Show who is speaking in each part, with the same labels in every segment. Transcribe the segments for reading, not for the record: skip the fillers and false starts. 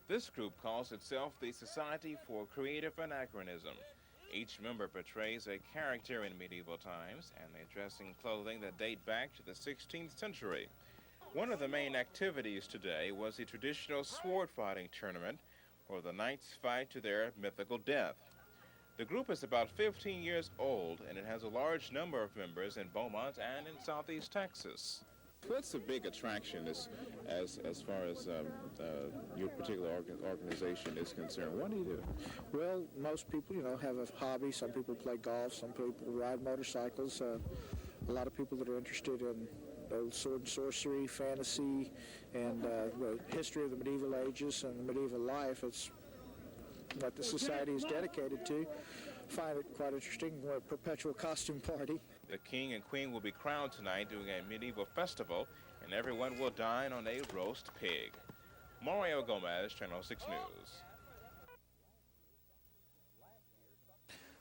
Speaker 1: This group calls itself the Society for Creative Anachronism. Each member portrays a character in medieval times, and they dress in clothing that date back to the 16th century. One of the main activities today was the traditional sword fighting tournament, where the knights fight to their mythical death. The group is about 15 years old, and it has a large number of members in Beaumont and in southeast Texas.
Speaker 2: What's the big attraction as far as your particular organization is concerned? What do you do?
Speaker 3: Well, most people, have a hobby. Some people play golf. Some people ride motorcycles. A lot of people that are interested in sword and sorcery, fantasy, and the history of the medieval ages and the medieval life. It's what the society is dedicated to. Find it quite interesting. We're a perpetual costume party.
Speaker 1: The king and queen will be crowned tonight during a medieval festival, and everyone will dine on a roast pig. Mario Gomez, Channel 6 News.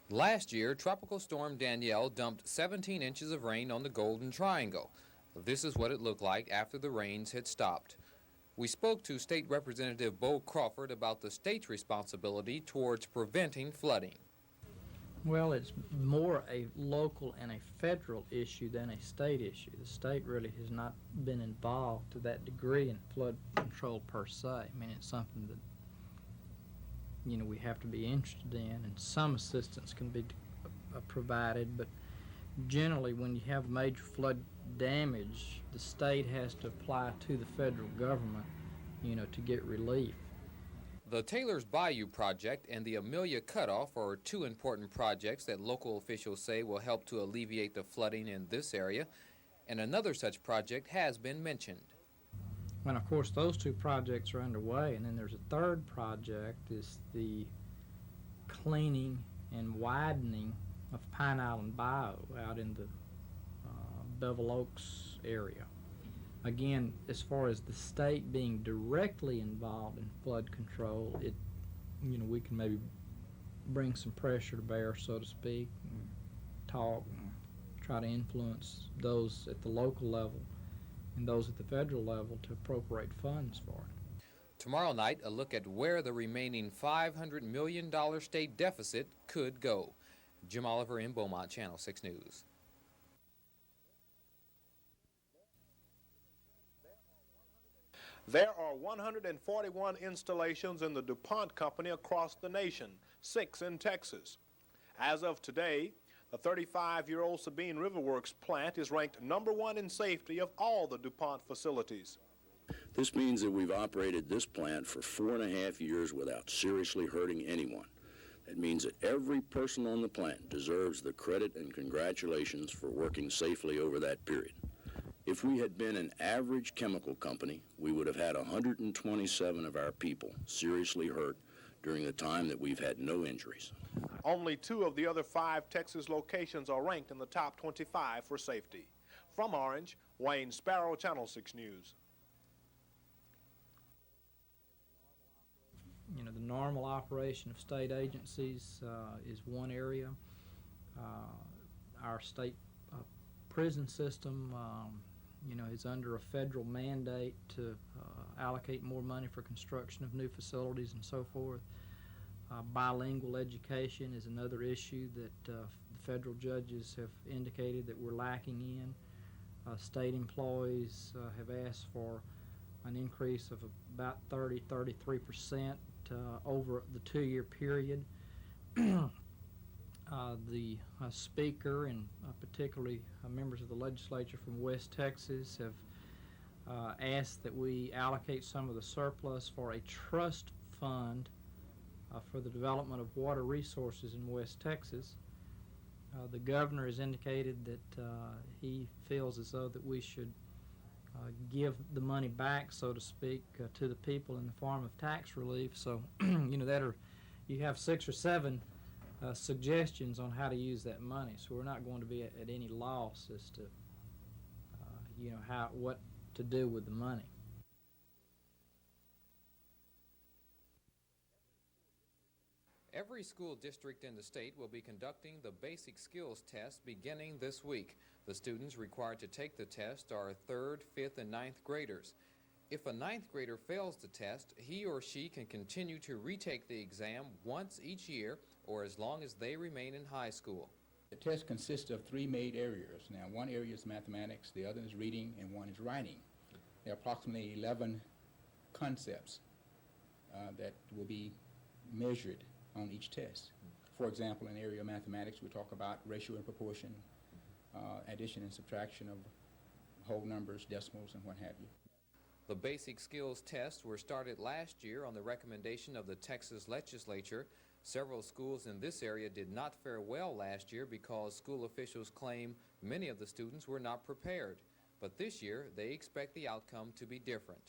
Speaker 4: Last year, Tropical Storm Danielle dumped 17 inches of rain on the Golden Triangle. This is what it looked like after the rains had stopped. We spoke to State Representative Bo Crawford about the state's responsibility towards preventing flooding.
Speaker 5: Well, it's more a local and a federal issue than a state issue. The state really has not been involved to that degree in flood control per se. I mean, it's something that, we have to be interested in, and some assistance can be provided, but generally when you have major flood damage, the state has to apply to the federal government, to get relief.
Speaker 4: The Taylor's Bayou project and the Amelia Cutoff are two important projects that local officials say will help to alleviate the flooding in this area, and another such project has been mentioned.
Speaker 5: Well, of course, those two projects are underway, and then there's a third project, is the cleaning and widening of Pine Island Bayou out in the Bevel Oaks area. Again, as far as the state being directly involved in flood control, we can maybe bring some pressure to bear, so to speak, and talk and try to influence those at the local level and those at the federal level to appropriate funds for it.
Speaker 4: Tomorrow night, a look at where the remaining $500 million state deficit could go. Jim Oliver in Beaumont, Channel 6 News.
Speaker 6: There are 141 installations in the DuPont Company across the nation, 6 in Texas. As of today, the 35-year-old Sabine River Works plant is ranked #1 in safety of all the DuPont facilities.
Speaker 7: This means that we've operated this plant for 4.5 years without seriously hurting anyone. That means that every person on the plant deserves the credit and congratulations for working safely over that period. If we had been an average chemical company, we would have had 127 of our people seriously hurt during the time that we've had no injuries.
Speaker 6: Only 2 of the other 5 Texas locations are ranked in the top 25 for safety. From Orange, Wayne Sparrow, Channel 6 News.
Speaker 5: The normal operation of state agencies is one area. Our state prison system is under a federal mandate to allocate more money for construction of new facilities and so forth. Bilingual education is another issue that the federal judges have indicated that we're lacking in. State employees have asked for an increase of about 33% over the 2-year period. The Speaker and particularly members of the legislature from West Texas have asked that we allocate some of the surplus for a trust fund for the development of water resources in West Texas. The governor has indicated that he feels as though that we should give the money back, so to speak, to the people in the form of tax relief. So, you have 6 or 7 suggestions on how to use that money. So we're not going to be at any loss as to, what to do with the money.
Speaker 4: Every school district in the state will be conducting the basic skills test beginning this week. The students required to take the test are 3rd, 5th, and 9th graders. If a ninth grader fails the test, he or she can continue to retake the exam once each year or as long as they remain in high school.
Speaker 8: The test consists of three main areas. Now, one area is mathematics, the other is reading, and one is writing. There are approximately 11 concepts that will be measured on each test. For example, in the area of mathematics, we talk about ratio and proportion, addition and subtraction of whole numbers, decimals, and what have you.
Speaker 4: The basic skills tests were started last year on the recommendation of the Texas legislature. Several schools in this area did not fare well last year because school officials claim many of the students were not prepared. But this year, they expect the outcome to be different.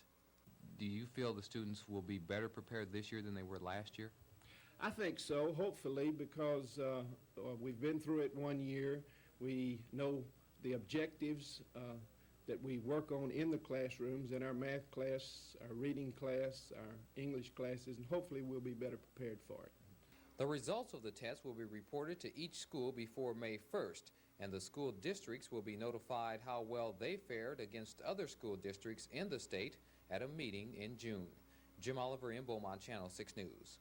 Speaker 4: Do you feel the students will be better prepared this year than they were last year?
Speaker 9: I think so, hopefully, because we've been through it 1 year. We know the objectives that we work on in the classrooms, in our math class, our reading class, our English classes, and hopefully we'll be better prepared for it.
Speaker 4: The results of the test will be reported to each school before May 1st, and the school districts will be notified how well they fared against other school districts in the state at a meeting in June. Jim Oliver in Beaumont, Channel 6 News.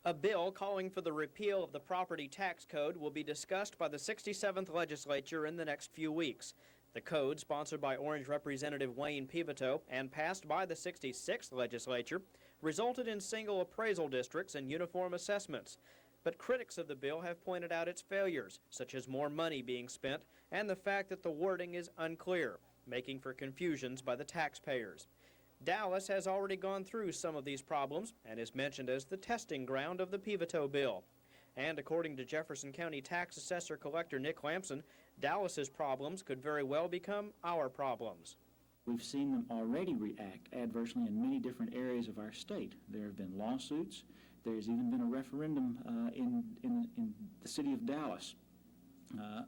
Speaker 10: A bill calling for the repeal of the property tax code will be discussed by the 67th legislature in the next few weeks. The code, sponsored by Orange Representative Wayne Pivito and passed by the 66th legislature, resulted in single appraisal districts and uniform assessments. But critics of the bill have pointed out its failures, such as more money being spent and the fact that the wording is unclear, making for confusions by the taxpayers. Dallas has already gone through some of these problems and is mentioned as the testing ground of the Pivito bill. And according to Jefferson County Tax Assessor Collector Nick Lampson, Dallas's problems could very well become our problems.
Speaker 11: We've seen them already react adversely in many different areas of our state. There have been lawsuits. There's even been a referendum in the city of Dallas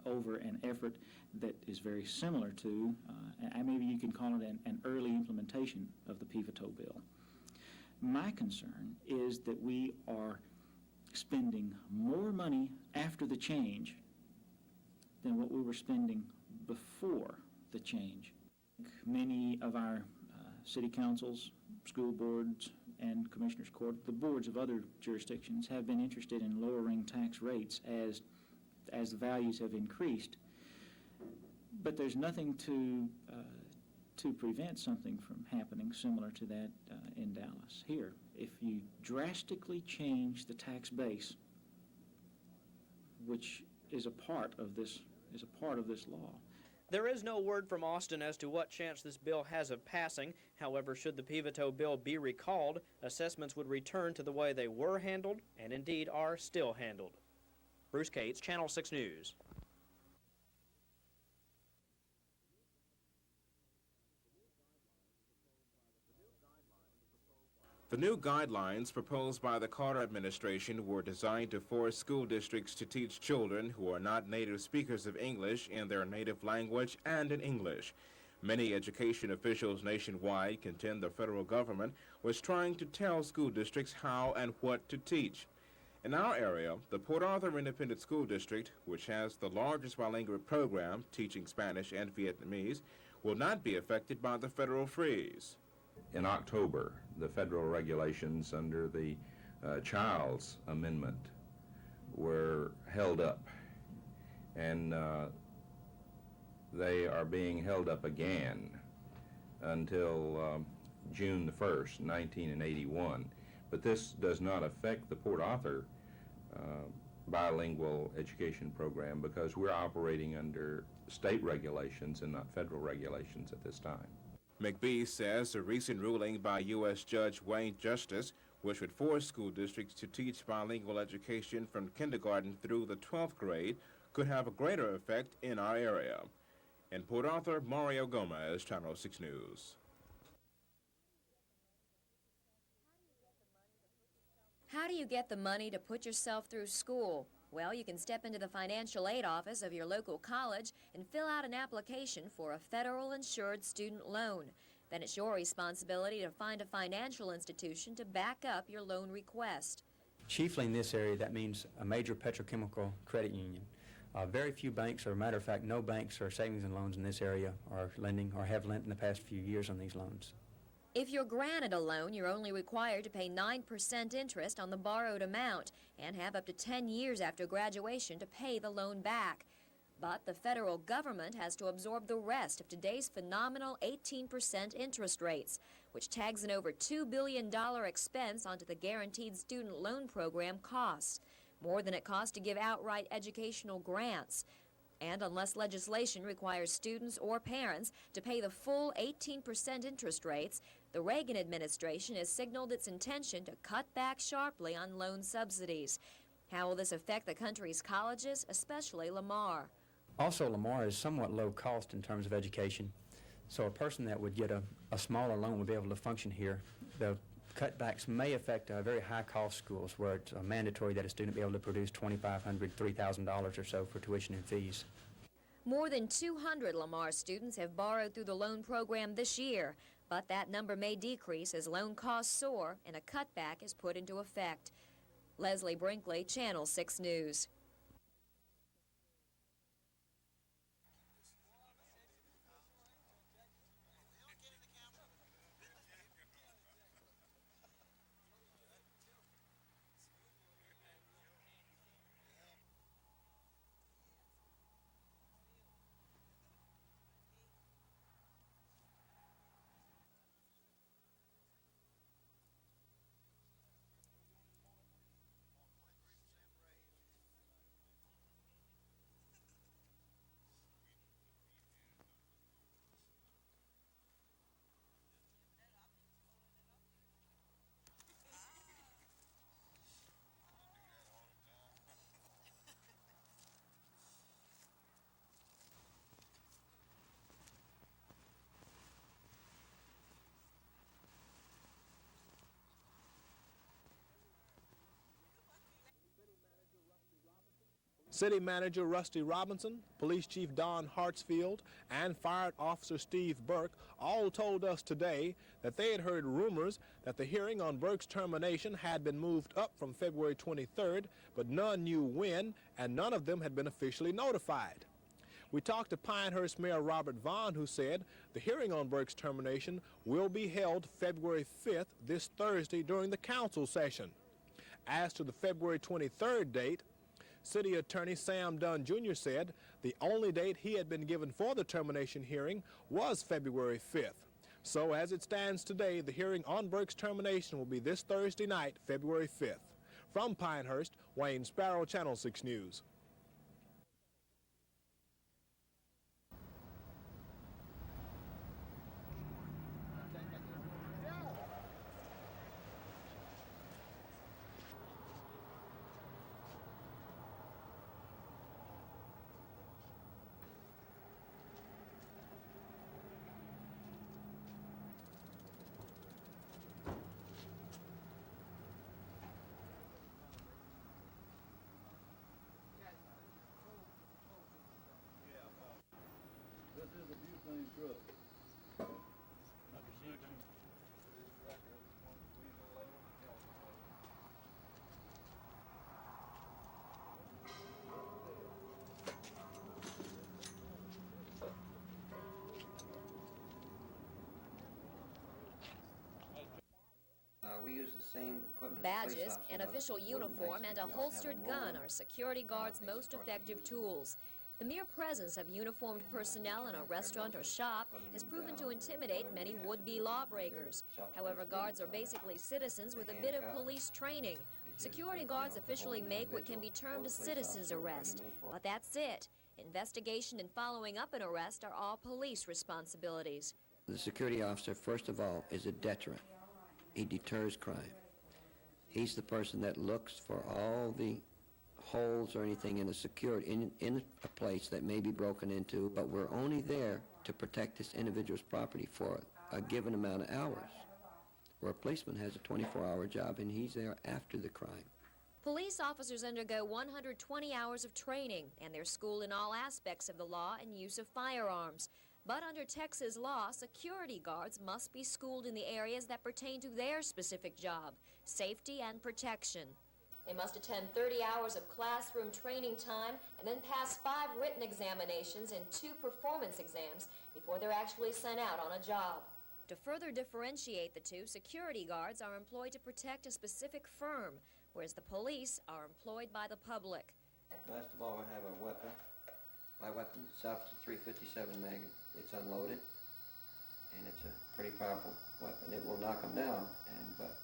Speaker 11: over an effort that is very similar to, maybe you can call it an early implementation of the Pivito bill. My concern is that we are spending more money after the change than what we were spending before the change. Many of our city councils, school boards, and commissioners' court, the boards of other jurisdictions have been interested in lowering tax rates as the values have increased. But there's nothing to prevent something from happening similar to that in Dallas. Here, if you drastically change the tax base, which is a part of this law.
Speaker 10: There is no word from Austin as to what chance this bill has of passing. However, should the Pivito bill be recalled, assessments would return to the way they were handled and indeed are still handled. Bruce Cates, Channel 6 News.
Speaker 1: The new guidelines proposed by the Carter administration were designed to force school districts to teach children who are not native speakers of English in their native language and in English. Many education officials nationwide contend the federal government was trying to tell school districts how and what to teach. In our area, the Port Arthur Independent School District, which has the largest bilingual program teaching Spanish and Vietnamese, will not be affected by the federal freeze.
Speaker 12: In October, the federal regulations under the Child's Amendment were held up, and they are being held up again until June the 1st, 1981. But this does not affect the Port Arthur bilingual education program because we're operating under state regulations and not federal regulations at this time.
Speaker 1: McBee says a recent ruling by U.S. Judge Wayne Justice, which would force school districts to teach bilingual education from kindergarten through the 12th grade, could have a greater effect in our area. In Port Arthur, Mario Gomez, Channel 6 News.
Speaker 13: How do you get the money to put yourself through school? Well, you can step into the financial aid office of your local college and fill out an application for a federal insured student loan. Then it's your responsibility to find a financial institution to back up your loan request.
Speaker 14: Chiefly in this area, that means a major petrochemical credit union. Very few banks, or a matter of fact, no banks or savings and loans in this area are lending or have lent in the past few years on these loans.
Speaker 13: If you're granted a loan, you're only required to pay 9% interest on the borrowed amount and have up to 10 years after graduation to pay the loan back. But the federal government has to absorb the rest of today's phenomenal 18% interest rates, which tags an over $2 billion expense onto the Guaranteed Student Loan Program costs, more than it costs to give outright educational grants. And unless legislation requires students or parents to pay the full 18% interest rates, the Reagan administration has signaled its intention to cut back sharply on loan subsidies. How will this affect the country's colleges, especially Lamar?
Speaker 14: Also, Lamar is somewhat low cost in terms of education, so a person that would get a smaller loan would be able to function here. The cutbacks may affect very high-cost schools where it's mandatory that a student be able to produce $2,500, $3,000 or so for tuition and fees.
Speaker 13: More than 200 Lamar students have borrowed through the loan program this year, but that number may decrease as loan costs soar and a cutback is put into effect. Leslie Brinkley, Channel 6 News.
Speaker 6: City Manager Rusty Robinson, Police Chief Don Hartsfield, and Fire Officer Steve Burke all told us today that they had heard rumors that the hearing on Burke's termination had been moved up from February 23rd, but none knew when, and none of them had been officially notified. We talked to Pinehurst Mayor Robert Vaughn, who said the hearing on Burke's termination will be held February 5th, this Thursday, during the council session. As to the February 23rd date, City Attorney Sam Dunn Jr. said the only date he had been given for the termination hearing was February 5th. So as it stands today, the hearing on Burke's termination will be this Thursday night, February 5th. From Pinehurst, Wayne Sparrow, Channel 6 News.
Speaker 15: We use the same equipment.
Speaker 13: Badges, an official uniform, and a holstered gun are security guards' most effective tools. The mere presence of uniformed personnel in a restaurant or shop has proven to intimidate many would-be lawbreakers. However, guards are basically citizens with a bit of police training. Security guards officially make what can be termed a citizen's arrest, but that's it. Investigation and following up an arrest are all police responsibilities.
Speaker 15: The security officer, first of all, is a deterrent. He deters crime. He's the person that looks for all the holes or anything in a place that may be broken into, but we're only there to protect this individual's property for a given amount of hours, where a policeman has a 24-hour job and he's there after the crime.
Speaker 13: Police officers undergo 120 hours of training, and they're schooled in all aspects of the law and use of firearms. But under Texas law, security guards must be schooled in the areas that pertain to their specific job, safety and protection. They must attend 30 hours of classroom training time and then pass 5 written examinations and 2 performance exams before they're actually sent out on a job. To further differentiate the two, security guards are employed to protect a specific firm, whereas the police are employed by the public.
Speaker 15: Last of all, we have a weapon. My weapon itself is a .357 mag. It's unloaded, and it's a pretty powerful weapon. It will knock them down, but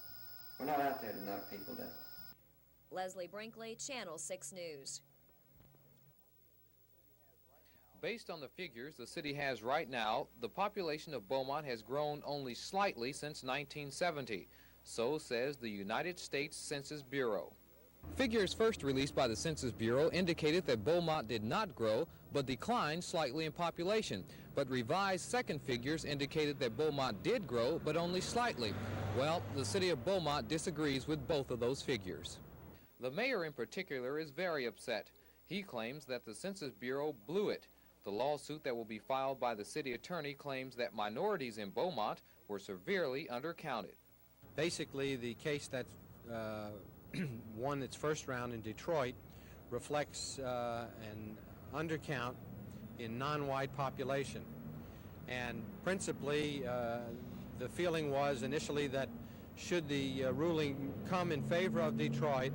Speaker 15: we're not out there to knock people down.
Speaker 13: Leslie Brinkley, Channel 6 News.
Speaker 4: Based on the figures the city has right now, the population of Beaumont has grown only slightly since 1970. So says the United States Census Bureau. Figures first released by the Census Bureau indicated that Beaumont did not grow, but declined slightly in population. But revised second figures indicated that Beaumont did grow, but only slightly. Well, the city of Beaumont disagrees with both of those figures. The mayor in particular is very upset. He claims that the Census Bureau blew it. The lawsuit that will be filed by the city attorney claims that minorities in Beaumont were severely undercounted.
Speaker 16: Basically, the case that won its first round in Detroit reflects an undercount in non-white population. And principally, the feeling was initially that should the ruling come in favor of Detroit,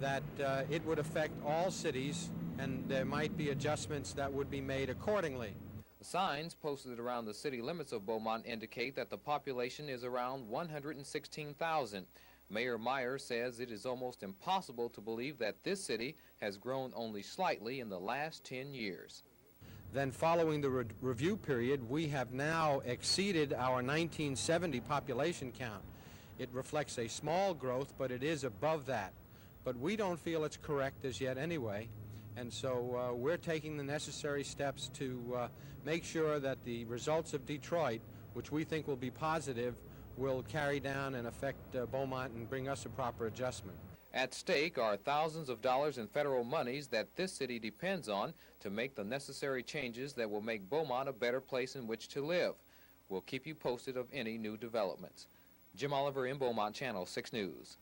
Speaker 16: that it would affect all cities and there might be adjustments that would be made accordingly.
Speaker 4: Signs posted around the city limits of Beaumont indicate that the population is around 116,000. Mayor Meyer says it is almost impossible to believe that this city has grown only slightly in the last 10 years.
Speaker 16: Then following the review period, we have now exceeded our 1970 population count. It reflects a small growth, but it is above that. But we don't feel it's correct as yet anyway. And so we're taking the necessary steps to make sure that the results of Detroit, which we think will be positive, will carry down and affect Beaumont and bring us a proper adjustment.
Speaker 4: At stake are thousands of dollars in federal monies that this city depends on to make the necessary changes that will make Beaumont a better place in which to live. We'll keep you posted of any new developments. Jim Oliver in Beaumont, Channel 6 News.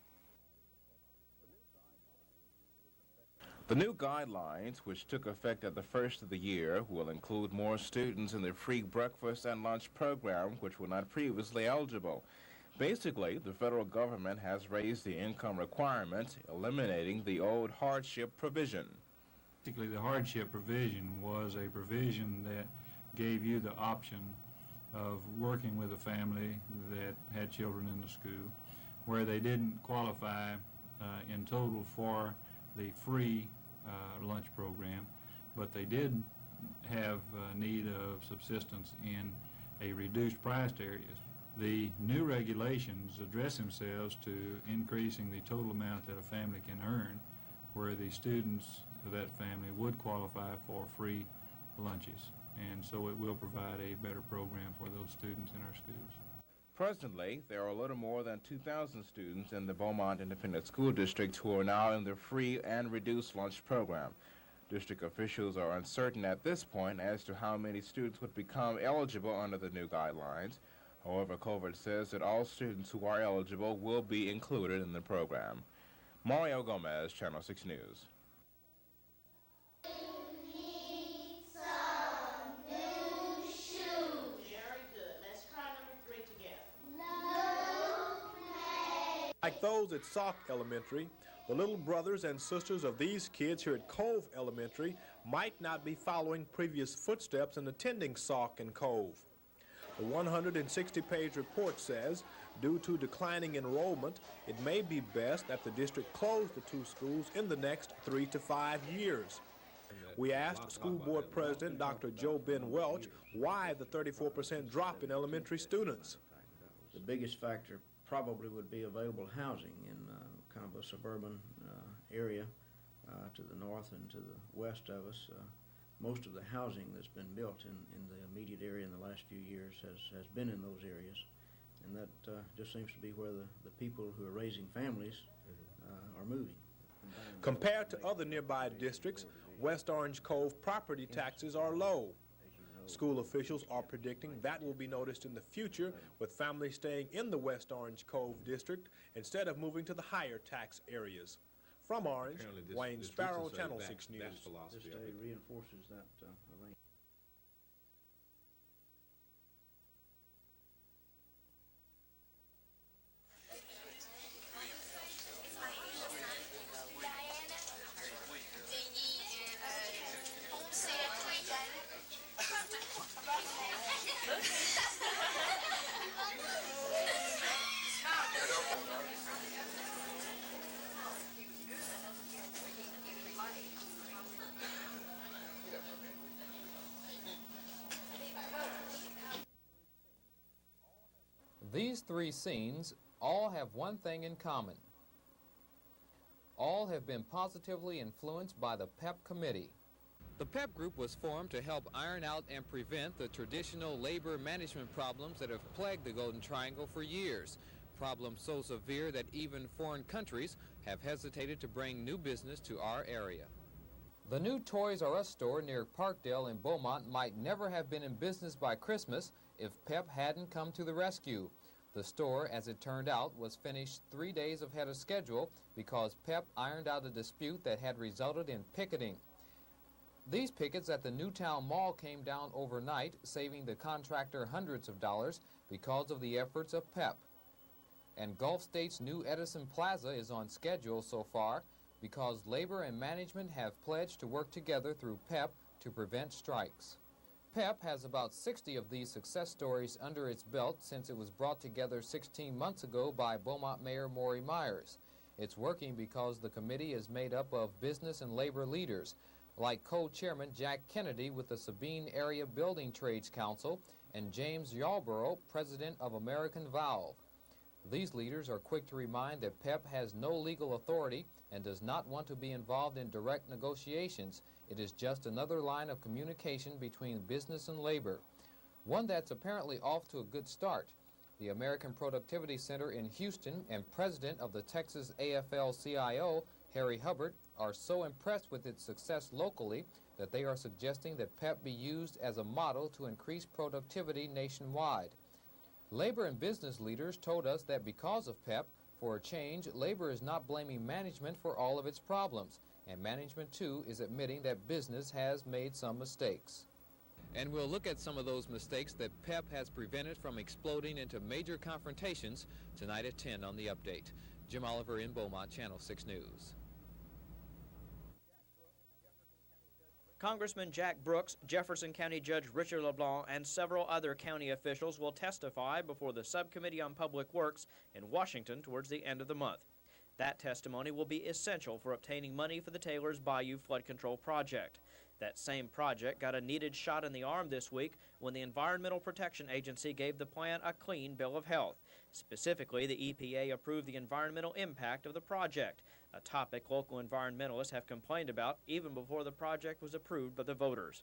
Speaker 1: The new guidelines, which took effect at the first of the year, will include more students in the free breakfast and lunch program, which were not previously eligible. Basically, the federal government has raised the income requirement, eliminating the old hardship provision.
Speaker 17: Basically, the hardship provision was a provision that gave you the option of working with a family that had children in the school, where they didn't qualify in total for the free lunch program, but they did have need of subsistence in a reduced priced areas. The new regulations address themselves to increasing the total amount that a family can earn, where the students of that family would qualify for free lunches. And so it will provide a better program for those students in our schools.
Speaker 1: Presently, there are a little more than 2,000 students in the Beaumont Independent School District who are now in the free and reduced lunch program. District officials are uncertain at this point as to how many students would become eligible under the new guidelines. However, Covert says that all students who are eligible will be included in the program. Mario Gomez, Channel 6 News.
Speaker 6: Like those at Sauk Elementary, the little brothers and sisters of these kids here at Cove Elementary might not be following previous footsteps in attending Sauk and Cove. The 160-page report says, due to declining enrollment, it may be best that the district close the two schools in the next 3 to 5 years. We asked School Board President Dr. Joe Ben Welch why the 34% drop in elementary students.
Speaker 18: The biggest factor probably would be available housing in kind of a suburban area to the north and to the west of us. Most of the housing that's been built in the immediate area in the last few years has been in those areas, and that just seems to be where the people who are raising families are moving.
Speaker 6: Compared to other nearby districts, West Orange Cove property taxes are low. School officials are predicting that will be noticed in the future, with families staying in the West Orange Cove district instead of moving to the higher tax areas. From Orange,
Speaker 19: Apparently
Speaker 6: Wayne
Speaker 19: this
Speaker 6: Sparrow,
Speaker 19: looks as though
Speaker 6: Channel
Speaker 19: that
Speaker 6: 6 News.
Speaker 19: philosophy
Speaker 18: This
Speaker 19: of
Speaker 18: day
Speaker 19: it.
Speaker 18: reinforces that arrangement.
Speaker 4: These three scenes all have one thing in common. All have been positively influenced by the PEP committee. The PEP group was formed to help iron out and prevent the traditional labor management problems that have plagued the Golden Triangle for years, problems so severe that even foreign countries have hesitated to bring new business to our area. The new Toys R Us store near Parkdale in Beaumont might never have been in business by Christmas if PEP hadn't come to the rescue. The store, as it turned out, was finished 3 days ahead of schedule because PEP ironed out a dispute that had resulted in picketing. These pickets at the Newtown Mall came down overnight, saving the contractor hundreds of dollars because of the efforts of PEP. And Gulf State's new Edison Plaza is on schedule so far because labor and management have pledged to work together through PEP to prevent strikes. PEP has about 60 of these success stories under its belt since it was brought together 16 months ago by Beaumont Mayor Maury Myers. It's working because the committee is made up of business and labor leaders, like co-chairman Jack Kennedy with the Sabine Area Building Trades Council and James Yarborough, president of American Valve. These leaders are quick to remind that PEP has no legal authority and does not want to be involved in direct negotiations. It is just another line of communication between business and labor, one that's apparently off to a good start. The American Productivity Center in Houston and president of the Texas AFL-CIO, Harry Hubbard, are so impressed with its success locally that they are suggesting that PEP be used as a model to increase productivity nationwide. Labor and business leaders told us that because of PEP, for a change, labor is not blaming management for all of its problems, and management, too, is admitting that business has made some mistakes. And we'll look at some of those mistakes that PEP has prevented from exploding into major confrontations tonight at 10 on The Update. Jim Oliver in Beaumont, Channel 6 News.
Speaker 10: Congressman Jack Brooks, Jefferson County Judge Richard LeBlanc, and several other county officials will testify before the Subcommittee on Public Works in Washington towards the end of the month. That testimony will be essential for obtaining money for the Taylor's Bayou Flood Control Project. That same project got a needed shot in the arm this week when the Environmental Protection Agency gave the plan a clean bill of health. Specifically, the EPA approved the environmental impact of the project, a topic local environmentalists have complained about even before the project was approved by the voters.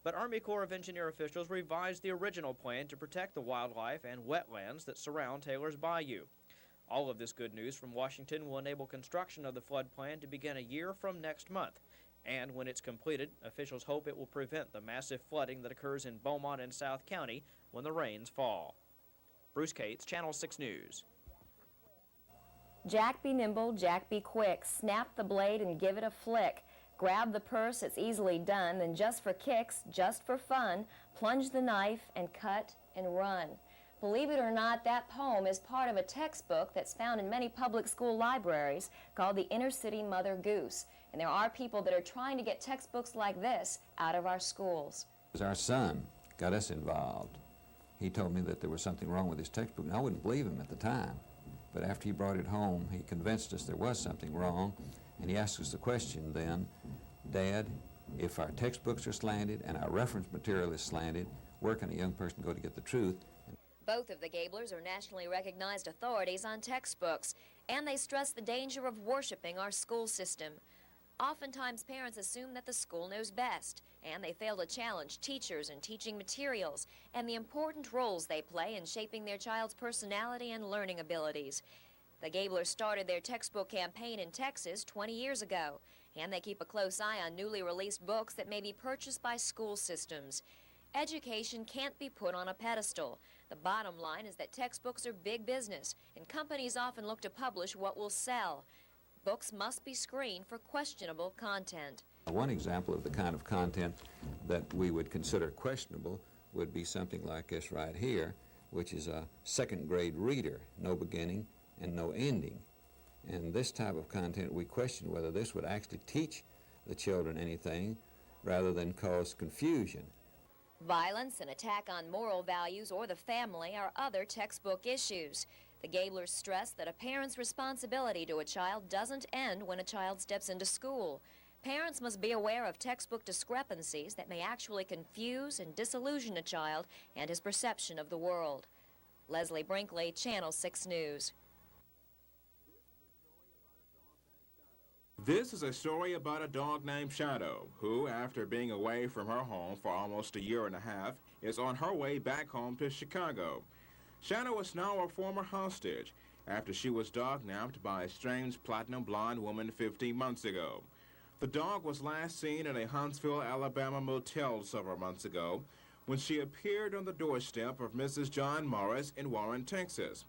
Speaker 10: But Army Corps of Engineer officials revised the original plan to protect the wildlife and wetlands that surround Taylor's Bayou. All of this good news from Washington will enable construction of the flood plan to begin a year from next month. And when it's completed, officials hope it will prevent the massive flooding that occurs in Beaumont and South County when the rains fall. Bruce Cates, Channel 6 News.
Speaker 13: Jack be nimble, Jack be quick. Snap the blade and give it a flick. Grab the purse, it's easily done. Then just for kicks, just for fun, plunge the knife and cut and run. Believe it or not, that poem is part of a textbook that's found in many public school libraries called The Inner City Mother Goose. And there are people that are trying to get textbooks like this out of our schools.
Speaker 20: Our son got us involved. He told me that there was something wrong with his textbook, and I wouldn't believe him at the time. But after he brought it home, he convinced us there was something wrong, and he asked us the question then, Dad, if our textbooks are slanted and our reference material is slanted, where can a young person go to get the truth?
Speaker 13: Both of the Gablers are nationally recognized authorities on textbooks, and they stress the danger of worshiping our school system. Oftentimes, parents assume that the school knows best, and they fail to challenge teachers and teaching materials and the important roles they play in shaping their child's personality and learning abilities. The Gablers started their textbook campaign in Texas 20 years ago, and they keep a close eye on newly released books that may be purchased by school systems. Education can't be put on a pedestal. The bottom line is that textbooks are big business, and companies often look to publish what will sell. textbooks must be screened for questionable content.
Speaker 20: One example of the kind of content that we would consider questionable would be something like this right here, which is a second grade reader, no beginning and no ending. And this type of content, we question whether this would actually teach the children anything rather than cause confusion.
Speaker 13: Violence, an attack on moral values, or the family are other textbook issues. The Gablers stress that a parent's responsibility to a child doesn't end when a child steps into school. Parents must be aware of textbook discrepancies that may actually confuse and disillusion a child and his perception of the world. Leslie Brinkley, Channel 6 News.
Speaker 1: This is a story about a dog named Shadow, who, after being away from her home for almost a year and a half, is on her way back home to Chicago. Shadow is now a former hostage after she was dog-napped by a strange platinum blonde woman 15 months ago. The dog was last seen in a Huntsville, Alabama motel several months ago when she appeared on the doorstep of Mrs. John Morris in Warren, Texas.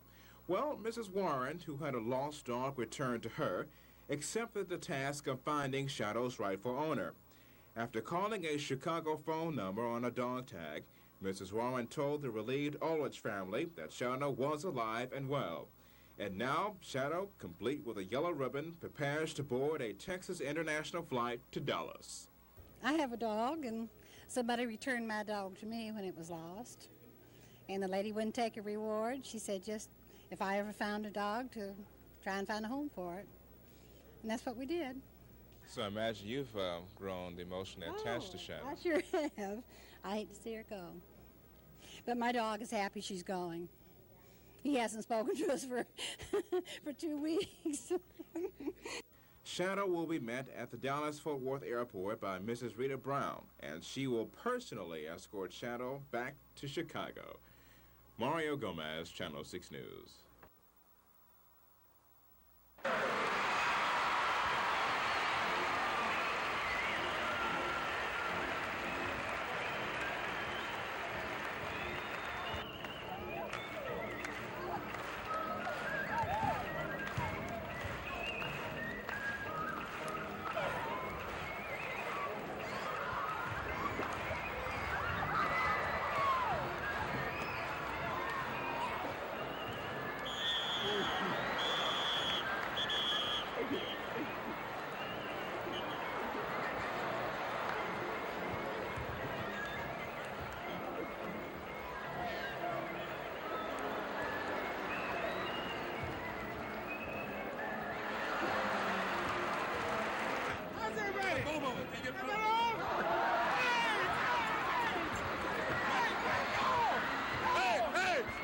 Speaker 1: Well, Mrs. Warren, who had a lost dog returned to her, accepted the task of finding Shadow's rightful owner. After calling a Chicago phone number on a dog tag, Mrs. Warren told the relieved Ulrich family that Shadow was alive and well. And now, Shadow, complete with a yellow ribbon, prepares to board a Texas international flight to Dallas.
Speaker 19: I have a dog, and somebody returned my dog to me when it was lost. And the lady wouldn't take a reward. She said just if I ever found a dog, to try and find a home for it. And that's what we did.
Speaker 1: So I imagine you've grown emotionally attached to Shadow.
Speaker 19: I sure have. I hate to see her go. But my dog is happy she's going. He hasn't spoken to us for 2 weeks.
Speaker 1: Shadow will be met at the Dallas-Fort Worth airport by Mrs. Rita Brown, and she will personally escort Shadow back to Chicago. Mario Gomez, Channel 6 News.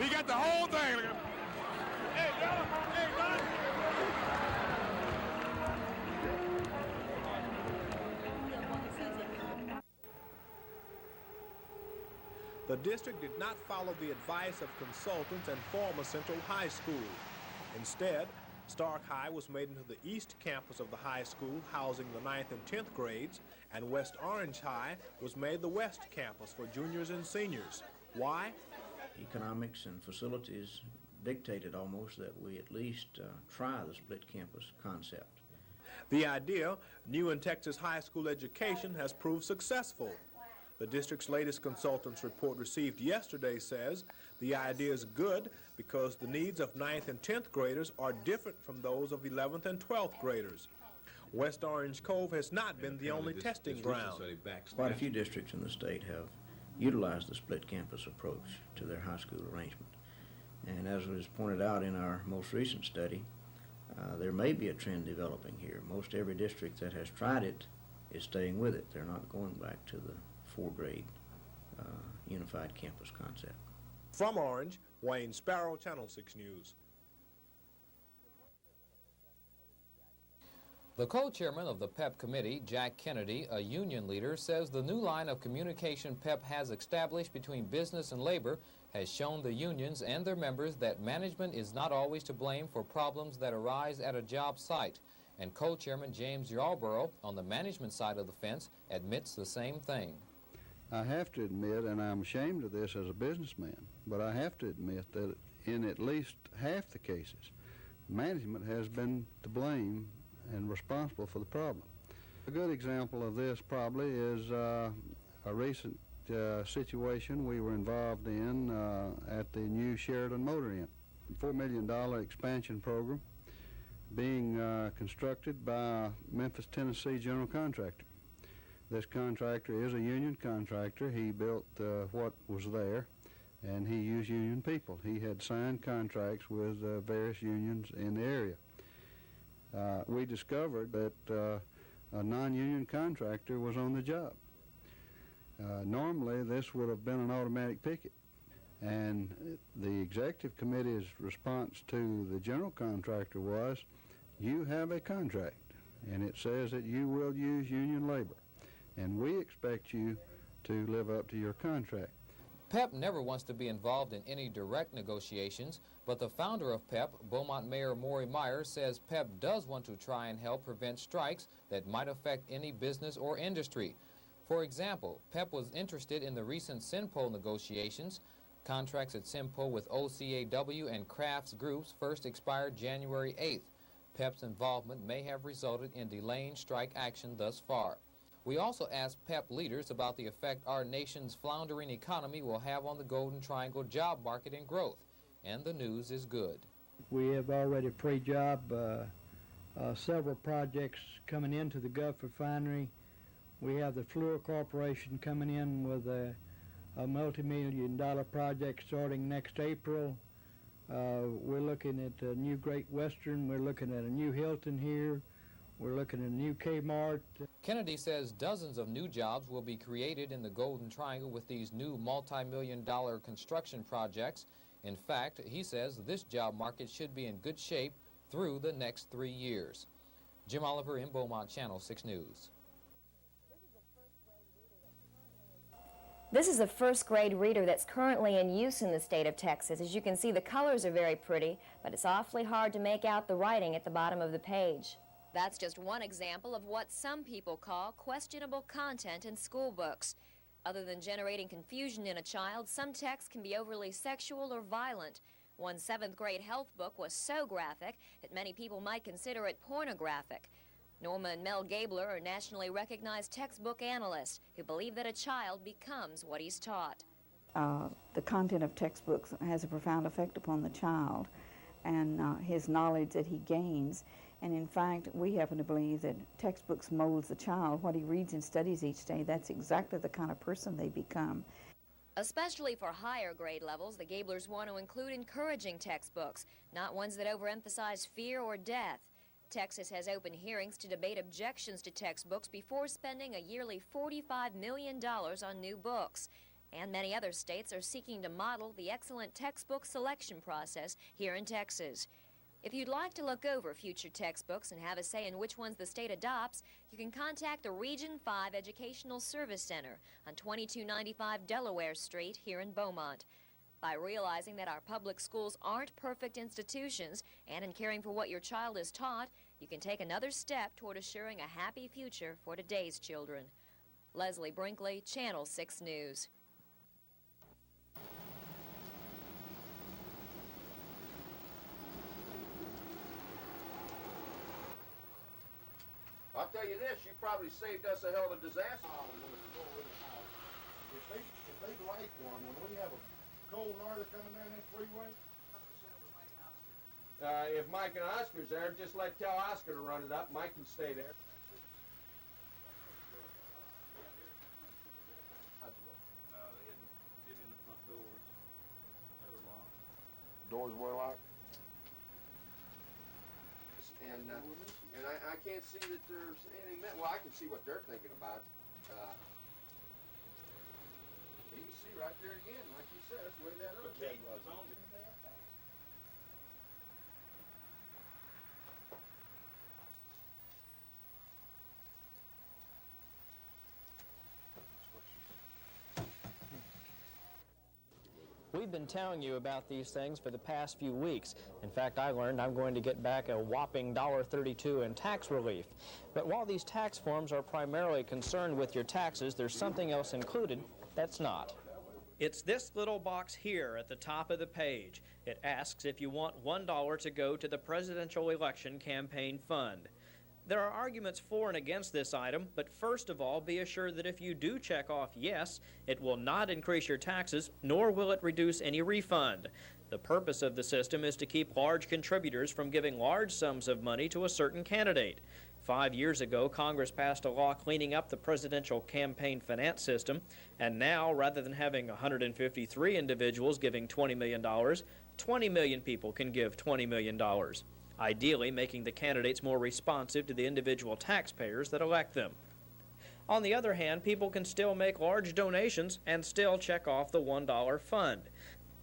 Speaker 21: He got the whole thing. Hey, Don! Hey, Don!
Speaker 6: The district did not follow the advice of consultants and former Central High School. Instead, Stark High was made into the east campus of the high school, housing the 9th and 10th grades, and West Orange High was made the west campus for juniors and seniors. Why?
Speaker 18: Economics and facilities dictated almost that we at least try the split campus concept.
Speaker 6: The idea, new in Texas high school education, has proved successful. The district's latest consultant's report received yesterday says the idea is good because the needs of 9th and 10th graders are different from those of 11th and 12th graders. West Orange Cove has not been the only testing ground.
Speaker 18: Quite a few districts in the state have utilized the split campus approach to their high school arrangement. And as was pointed out in our most recent study, there may be a trend developing here. Most every district that has tried it is staying with it. They're not going back to the 4-grade unified campus concept.
Speaker 6: From Orange, Wayne Sparrow, Channel 6 News.
Speaker 4: The co-chairman of the PEP committee, Jack Kennedy, a union leader, says the new line of communication PEP has established between business and labor has shown the unions and their members that management is not always to blame for problems that arise at a job site. And co-chairman James Yarborough, on the management side of the fence, admits the same thing.
Speaker 22: I have to admit, and I'm ashamed of this as a businessman, but I have to admit that in at least half the cases, management has been to blame and responsible for the problem. A good example of this probably is a recent situation we were involved in at the new Sheridan Motor Inn. $4 million expansion program being constructed by Memphis, Tennessee general contractor. This contractor is a union contractor. He built what was there, and he used union people. He had signed contracts with various unions in the area. We discovered that a non-union contractor was on the job. Normally, this would have been an automatic picket, and the executive committee's response to the general contractor was, you have a contract, and it says that you will use union labor, and we expect you to live up to your contract.
Speaker 4: PEP never wants to be involved in any direct negotiations, but the founder of PEP, Beaumont Mayor Maury Myers, says PEP does want to try and help prevent strikes that might affect any business or industry. For example, PEP was interested in the recent Sinpol negotiations. Contracts at Sinpol with OCAW and Crafts Groups first expired January 8th. PEP's involvement may have resulted in delaying strike action thus far. We also asked PEP leaders about the effect our nation's floundering economy will have on the Golden Triangle job market and growth, and the news is good.
Speaker 2: We have already pre-job several projects coming into the Gulf Refinery. We have the Fluor Corporation coming in with a multi-million-dollar project starting next April. We're looking at a new Great Western. We're looking at a new Hilton here. We're looking at a new Kmart.
Speaker 4: Kennedy says dozens of new jobs will be created in the Golden Triangle with these new multi-million-dollar construction projects. In fact, he says this job market should be in good shape through the next 3 years. Jim Oliver in Beaumont, Channel 6 News.
Speaker 13: This is a first grade reader that's currently in use in the state of Texas. As you can see, the colors are very pretty, but it's awfully hard to make out the writing at the bottom of the page. That's just one example of what some people call questionable content in school books. Other than generating confusion in a child, some text can be overly sexual or violent. One 7th grade health book was so graphic that many people might consider it pornographic. Norma and Mel Gabler are nationally recognized textbook analysts who believe that a child becomes what he's taught.
Speaker 3: The content of textbooks has a profound effect upon the child and his knowledge that he gains. And in fact, we happen to believe that textbooks molds the child. What he reads and studies each day, that's exactly the kind of person they become.
Speaker 13: Especially for higher grade levels, the Gablers want to include encouraging textbooks, not ones that overemphasize fear or death. Texas has open hearings to debate objections to textbooks before spending a yearly $45 million on new books. And many other states are seeking to model the excellent textbook selection process here in Texas. If you'd like to look over future textbooks and have a say in which ones the state adopts, you can contact the Region 5 Educational Service Center on 2295 Delaware Street here in Beaumont. By realizing that our public schools aren't perfect institutions, and in caring for what your child is taught, you can take another step toward assuring a happy future for today's children. Leslie Brinkley, Channel 6 News.
Speaker 23: I'll tell you this, you probably saved us a hell of a disaster.
Speaker 9: If they'd like one, when we have a cold norther coming down that freeway,
Speaker 23: If Mike and Oscar's there, just let tell Oscar to run it up. Mike can stay there.
Speaker 1: They had to get in the front doors. They were locked.
Speaker 23: Doors were locked. And I can't see that there's anything that, well, I can see what they're thinking about. You can see right there again, like you said, that's the way that other bed was.
Speaker 10: We've been telling you about these things for the past few weeks. In fact, I learned I'm going to get back a whopping $1.32 in tax relief. But while these tax forms are primarily concerned with your taxes, there's something else included that's not. It's this little box here at the top of the page. It asks if you want $1 to go to the Presidential Election Campaign Fund. There are arguments for and against this item, but first of all, be assured that if you do check off yes, it will not increase your taxes, nor will it reduce any refund. The purpose of the system is to keep large contributors from giving large sums of money to a certain candidate. 5 years ago, Congress passed a law cleaning up the presidential campaign finance system, and now, rather than having 153 individuals giving $20 million, 20 million people can give $20 million. Ideally making the candidates more responsive to the individual taxpayers that elect them. On the other hand, people can still make large donations and still check off the $1 fund.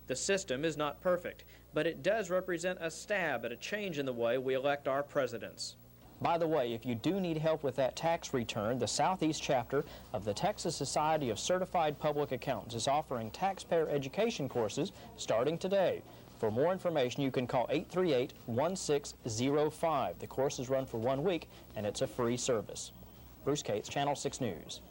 Speaker 10: The system is not perfect, but it does represent a stab at a change in the way we elect our presidents. By the way, if you do need help with that tax return, the Southeast chapter of the Texas Society of Certified Public Accountants is offering taxpayer education courses starting today. For more information, you can call 838-1605. The courses run for 1 week, and it's a free service. Bruce Cates, Channel 6 News.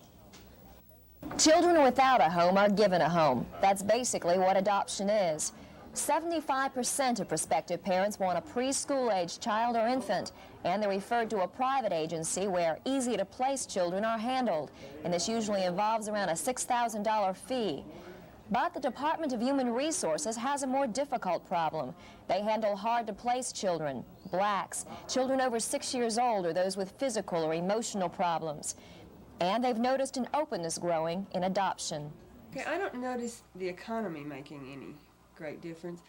Speaker 13: Children without a home are given a home. That's basically what adoption is. 75% of prospective parents want a preschool-age child or infant, and they're referred to a private agency where easy-to-place children are handled, and this usually involves around a $6,000 fee. But the Department of Human Resources has a more difficult problem. They handle hard-to-place children, blacks, children over 6 years old, or those with physical or emotional problems. And they've noticed an openness growing in adoption.
Speaker 5: Okay, I don't notice the economy making any great difference.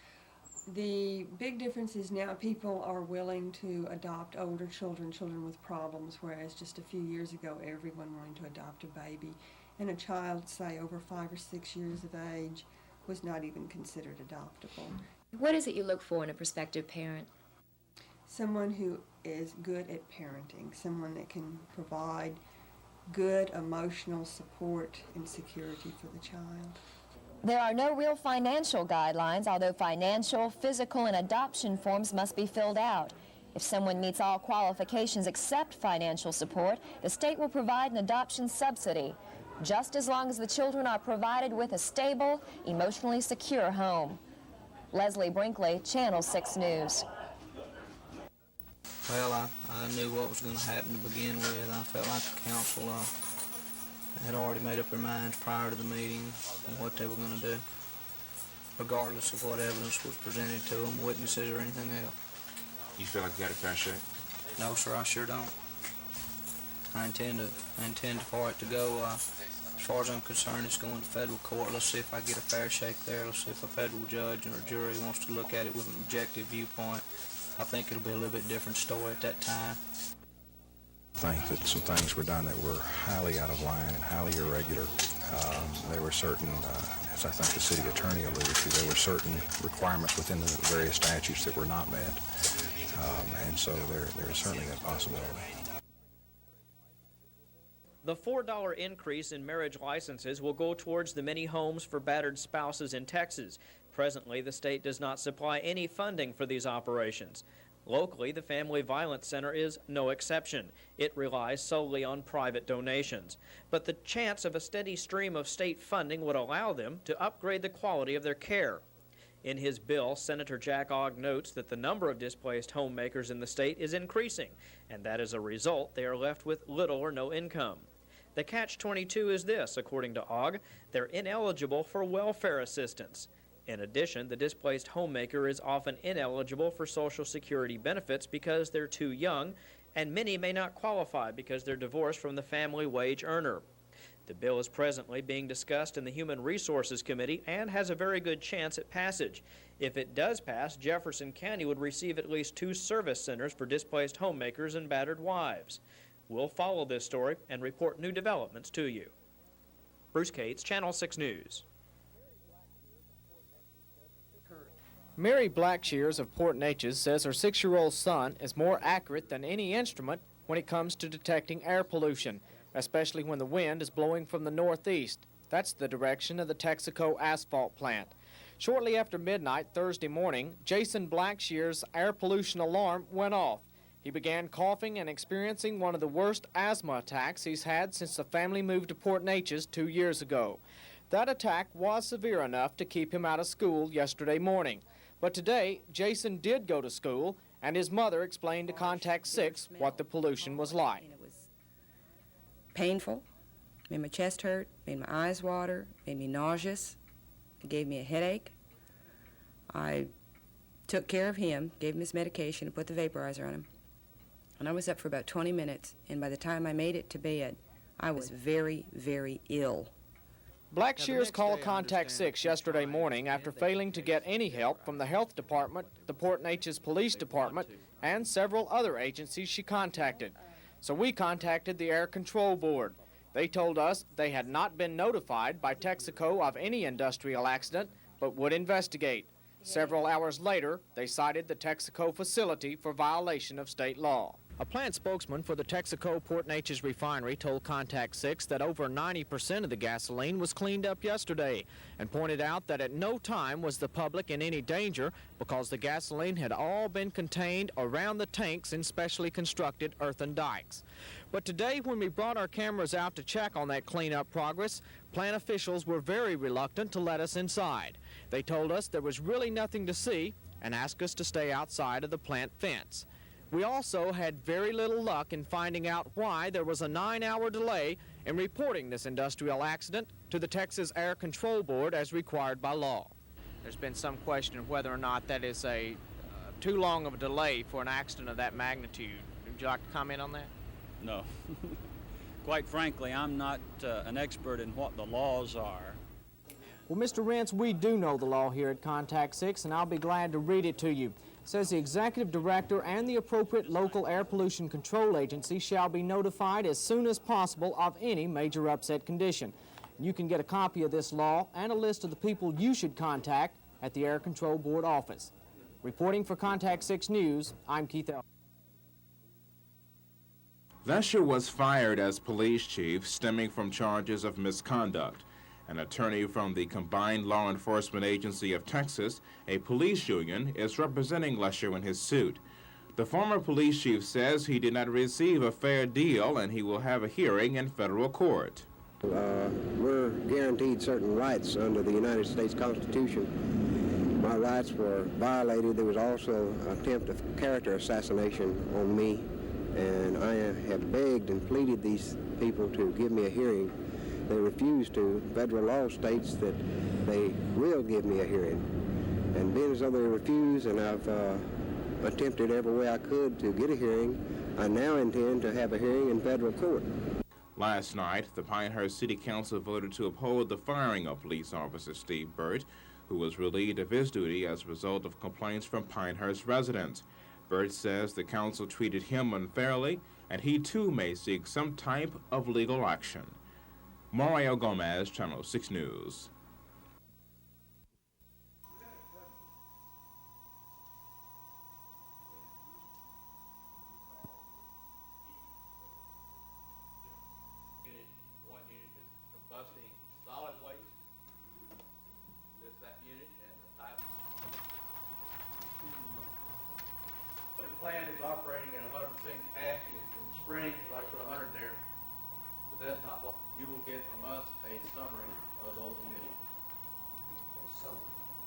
Speaker 5: The big difference is now people are willing to adopt older children, children with problems, whereas just a few years ago everyone wanted to adopt a baby. And a child, say, over 5 or 6 years of age was not even considered adoptable.
Speaker 13: What is it you look for in a prospective parent?
Speaker 5: Someone who is good at parenting, someone that can provide good emotional support and security for the child.
Speaker 13: There are no real financial guidelines, although financial, physical, and adoption forms must be filled out. If someone meets all qualifications except financial support, the state will provide an adoption subsidy, just as long as the children are provided with a stable, emotionally secure home. Leslie Brinkley, Channel 6 News.
Speaker 7: Well, I knew what was going to happen to begin with. I felt like the council had already made up their minds prior to the meeting on what they were going to do, regardless of what evidence was presented to them, witnesses or anything else.
Speaker 1: You feel like you got a fair shake?
Speaker 7: No, sir, I sure don't. I intend for it to go, as far as I'm concerned, it's going to federal court. Let's see if I get a fair shake there. Let's see if a federal judge or a jury wants to look at it with an objective viewpoint. I think it'll be a little bit different story at that time.
Speaker 8: I think that some things were done that were highly out of line and highly irregular. There were certain, as I think the city attorney alluded to, there were certain requirements within the various statutes that were not met. And so there is certainly that possibility.
Speaker 10: The $4 increase in marriage licenses will go towards the many homes for battered spouses in Texas. Presently, the state does not supply any funding for these operations. Locally, the Family Violence Center is no exception. It relies solely on private donations. But the chance of a steady stream of state funding would allow them to upgrade the quality of their care. In his bill, Senator Jack Ogg notes that the number of displaced homemakers in the state is increasing, and that as a result, they are left with little or no income. The catch-22 is this, according to Ogg, they're ineligible for welfare assistance. In addition, the displaced homemaker is often ineligible for Social Security benefits because they're too young, and many may not qualify because they're divorced from the family wage earner. The bill is presently being discussed in the Human Resources Committee and has a very good chance at passage. If it does pass, Jefferson County would receive at least 2 service centers for displaced homemakers and battered wives. We'll follow this story and report new developments to you. Bruce Cates, Channel 6 News.
Speaker 24: Mary Blackshears of Port Neches says her 6-year-old son is more accurate than any instrument when it comes to detecting air pollution, especially when the wind is blowing from the northeast. That's the direction of the Texaco asphalt plant. Shortly after midnight Thursday morning, Jason Blackshears' air pollution alarm went off. He began coughing and experiencing one of the worst asthma attacks he's had since the family moved to Port Neches 2 years ago. That attack was severe enough to keep him out of school yesterday morning. But today, Jason did go to school, and his mother explained to Contact 6 what the pollution was like.
Speaker 11: It was painful, made my chest hurt, made my eyes water, made me nauseous, it gave me a headache. I took care of him, gave him his medication, and put the vaporizer on him. And I was up for about 20 minutes, and by the time I made it to bed, I was very, very ill.
Speaker 24: Blackshears called Contact 6 yesterday morning after failing to get any help from the Health Department, the Port Neches Police Department, and several other agencies she contacted. So we contacted the Air Control Board. They told us they had not been notified by Texaco of any industrial accident, but would investigate. Several hours later, they cited the Texaco facility for violation of state law. A plant spokesman for the Texaco Port Neches refinery told Contact 6 that over 90% of the gasoline was cleaned up yesterday and pointed out that at no time was the public in any danger because the gasoline had all been contained around the tanks in specially constructed earthen dikes. But today, when we brought our cameras out to check on that cleanup progress, plant officials were very reluctant to let us inside. They told us there was really nothing to see and asked us to stay outside of the plant fence. We also had very little luck in finding out why there was a 9-hour delay in reporting this industrial accident to the Texas Air Control Board as required by law. There's been some question of whether or not that is a too long of a delay for an accident of that magnitude. Would you like to comment on that?
Speaker 12: No. Quite frankly, I'm not an expert in what the laws are.
Speaker 24: Well, Mr. Rentz, we do know the law here at Contact 6, and I'll be glad to read it to you. It says the executive director and the appropriate local air pollution control agency shall be notified as soon as possible of any major upset condition. You can get a copy of this law and a list of the people you should contact at the Air Control Board office. Reporting for Contact 6 News, I'm Keith Ellis.
Speaker 1: Lesher was fired as police chief stemming from charges of misconduct. An attorney from the Combined Law Enforcement Agency of Texas, a police union, is representing Lesher in his suit. The former police chief says he did not receive a fair deal and he will have a hearing in federal court.
Speaker 14: We're guaranteed certain rights under the United States Constitution. My rights were violated. There was also an attempt of character assassination on me, and I have begged and pleaded these people to give me a hearing. They refuse to. Federal law states that they will give me a hearing. And being as though they refuse, and I've attempted every way I could to get a hearing, I now intend to have a hearing in federal court.
Speaker 1: Last night, the Pinehurst City Council voted to uphold the firing of police officer Steve Burt, who was relieved of his duty as a result of complaints from Pinehurst residents. Burt says the council treated him unfairly, and he too may seek some type of legal action. Mario Gomez, Channel 6 News.
Speaker 15: One unit is combusting solid waste. This that unit and the type. The plant is operating at 100% capacity. In the spring, like put 100 there. But that's not what you will get from us, a summary of those emissions.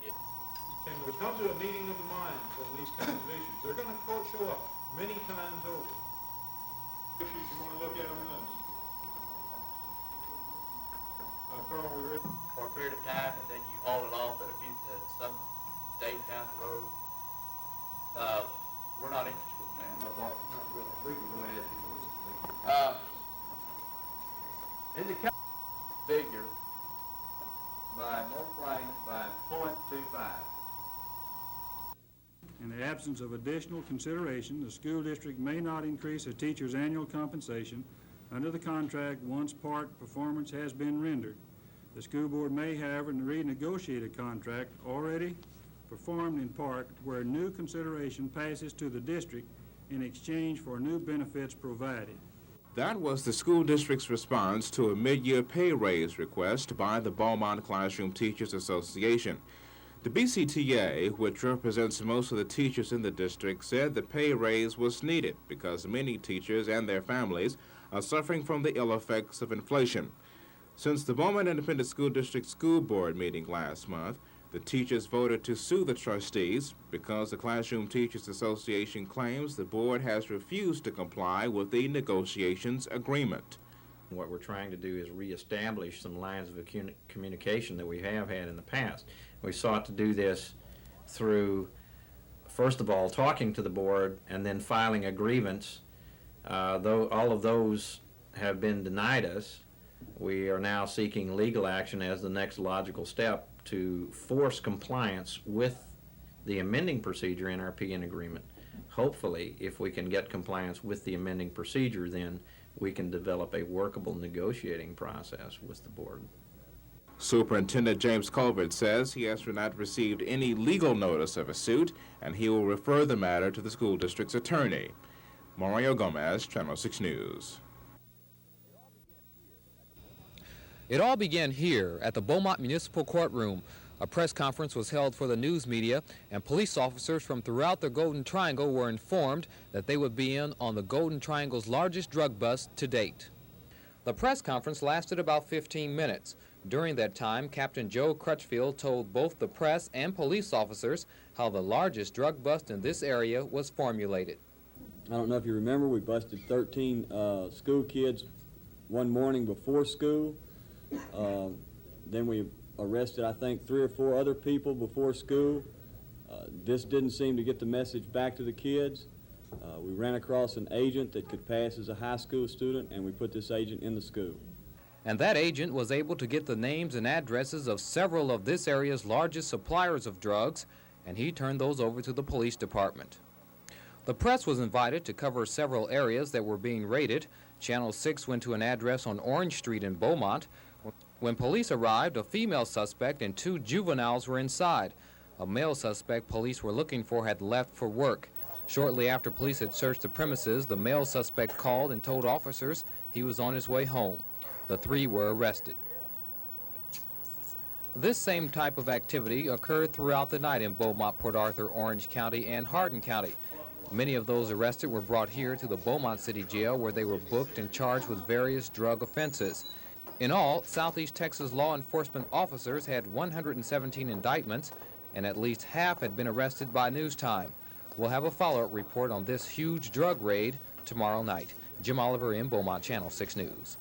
Speaker 15: Yes.
Speaker 25: And we come to a meeting of the minds on these kinds of issues. They're going to show up many times over. Issues you want to look at on those? Carl, we ready?
Speaker 15: For a period of time, and then you haul it off at some date down the road. We're not interested in that. We can go ahead. In the figure by multiplying it by 0.25.
Speaker 17: In the absence of additional consideration, the school district may not increase a teacher's annual compensation under the contract once part performance has been rendered. The school board may, however, renegotiate a contract already performed in part where new consideration passes to the district in exchange for new benefits provided.
Speaker 1: That was the school district's response to a mid-year pay raise request by the Beaumont Classroom Teachers Association. The BCTA, which represents most of the teachers in the district, said the pay raise was needed because many teachers and their families are suffering from the ill effects of inflation. Since the Beaumont Independent School District School Board meeting last month, The teachers voted to sue the trustees because the Classroom Teachers Association claims the board has refused to comply with the negotiations agreement.
Speaker 16: What we're trying to do is reestablish some lines of communication that we have had in the past. We sought to do this through, first of all, talking to the board and then filing a grievance. Though all of those have been denied us, we are now seeking legal action as the next logical step to force compliance with the amending procedure in our PN agreement. Hopefully, if we can get compliance with the amending procedure, then we can develop a workable negotiating process with the board.
Speaker 1: Superintendent James Colbert says he has not received any legal notice of a suit, and he will refer the matter to the school district's attorney. Mario Gomez, Channel 6 News.
Speaker 4: It all began here at the Beaumont Municipal Courtroom. A press conference was held for the news media, and police officers from throughout the Golden Triangle were informed that they would be in on the Golden Triangle's largest drug bust to date. The press conference lasted about 15 minutes. During that time, Captain Joe Crutchfield told both the press and police officers how the largest drug bust in this area was formulated.
Speaker 18: I don't know if you remember, we busted 13 school kids one morning before school. Then we arrested, I think, 3 or 4 other people before school. This didn't seem to get the message back to the kids. We ran across an agent that could pass as a high school student, and we put this agent in the school.
Speaker 4: And that agent was able to get the names and addresses of several of this area's largest suppliers of drugs, and he turned those over to the police department. The press was invited to cover several areas that were being raided. Channel 6 went to an address on Orange Street in Beaumont. When police arrived, a female suspect and 2 juveniles were inside. A male suspect police were looking for had left for work. Shortly after police had searched the premises, the male suspect called and told officers he was on his way home. The 3 were arrested. This same type of activity occurred throughout the night in Beaumont, Port Arthur, Orange County, and Hardin County. Many of those arrested were brought here to the Beaumont City Jail, where they were booked and charged with various drug offenses. In all, Southeast Texas law enforcement officers had 117 indictments, and at least half had been arrested by news time. We'll have a follow-up report on this huge drug raid tomorrow night. Jim Oliver in Beaumont, Channel 6 News.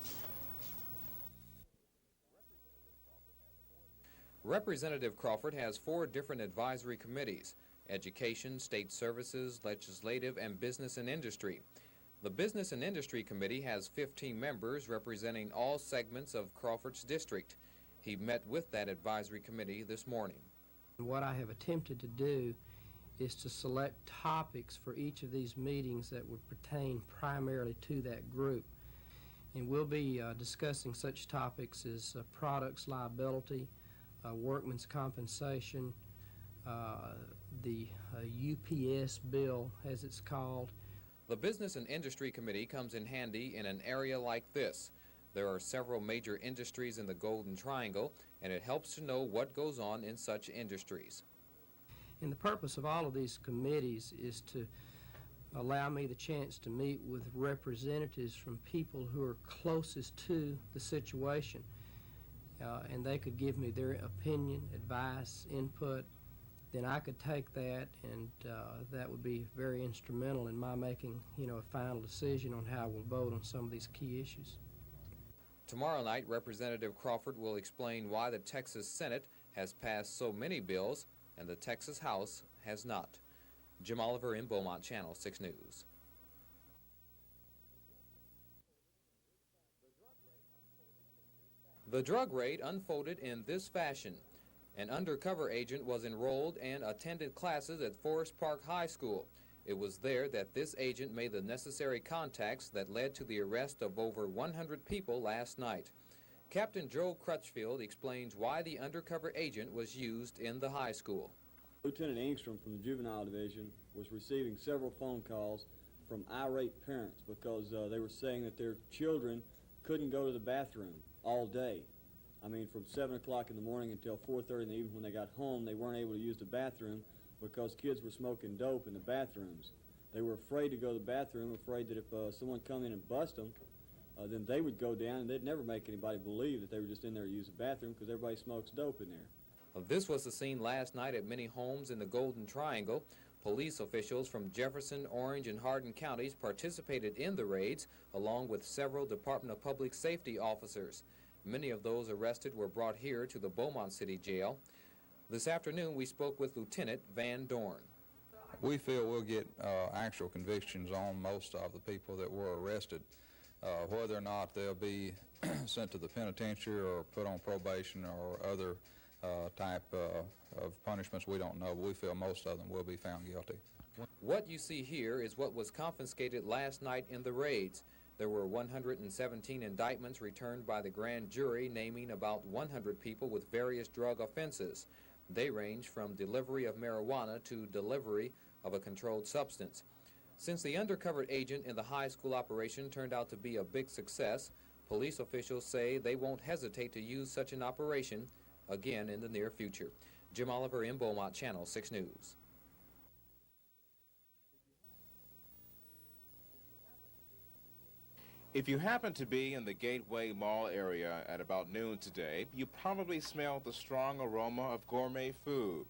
Speaker 4: Representative Crawford has 4 different advisory committees: Education, State Services, Legislative, and Business and Industry. The Business and Industry Committee has 15 members representing all segments of Crawford's district. He met with that advisory committee this morning.
Speaker 19: What I have attempted to do is to select topics for each of these meetings that would pertain primarily to that group. And we'll be discussing such topics as products liability, workman's compensation, the UPS bill, as it's called.
Speaker 4: The Business and Industry Committee comes in handy in an area like this. There are several major industries in the Golden Triangle, and it helps to know what goes on in such industries.
Speaker 19: And the purpose of all of these committees is to allow me the chance to meet with representatives from people who are closest to the situation. And they could give me their opinion, advice, input. Then I could take that, and that would be very instrumental in my making, a final decision on how we'll vote on some of these key issues.
Speaker 4: Tomorrow night, Representative Crawford will explain why the Texas Senate has passed so many bills and the Texas House has not. Jim Oliver in Beaumont, Channel 6 News. The drug raid unfolded in this fashion. An undercover agent was enrolled and attended classes at Forest Park High School. It was there that this agent made the necessary contacts that led to the arrest of over 100 people last night. Captain Joe Crutchfield explains why the undercover agent was used in the high school.
Speaker 18: Lieutenant Engstrom from the Juvenile Division was receiving several phone calls from irate parents because they were saying that their children couldn't go to the bathroom all day. I mean, from 7 o'clock in the morning until 4:30 in the evening when they got home, they weren't able to use the bathroom because kids were smoking dope in the bathrooms. They were afraid to go to the bathroom, afraid that if someone come in and bust them, then they would go down and they'd never make anybody believe that they were just in there to use the bathroom because everybody smokes dope in there.
Speaker 4: This was the scene last night at many homes in the Golden Triangle. Police officials from Jefferson, Orange, and Hardin counties participated in the raids, along with several Department of Public Safety officers. Many of those arrested were brought here to the Beaumont City Jail. This afternoon, we spoke with Lieutenant Van Dorn.
Speaker 2: We feel we'll get actual convictions on most of the people that were arrested. Whether or not they'll be sent to the penitentiary or put on probation or other type of punishments, we don't know, but we feel most of them will be found guilty.
Speaker 4: What you see here is what was confiscated last night in the raids. There were 117 indictments returned by the grand jury, naming about 100 people with various drug offenses. They range from delivery of marijuana to delivery of a controlled substance. Since the undercover agent in the high school operation turned out to be a big success, police officials say they won't hesitate to use such an operation again in the near future. Jim Oliver in Beaumont, Channel 6 News.
Speaker 1: If you happen to be in the Gateway Mall area at about noon today, you probably smelled the strong aroma of gourmet food.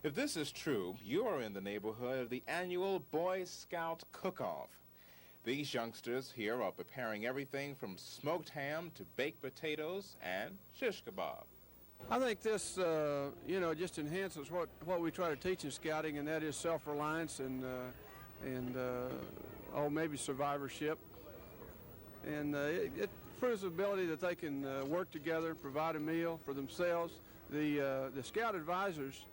Speaker 1: If this is true, you are in the neighborhood of the annual Boy Scout Cook-Off. These youngsters here are preparing everything from smoked ham to baked potatoes and shish kebab.
Speaker 9: I think this, just enhances what we try to teach in scouting, and that is self-reliance and maybe survivorship. And it proves the ability that they can work together, provide a meal for themselves. The scout advisors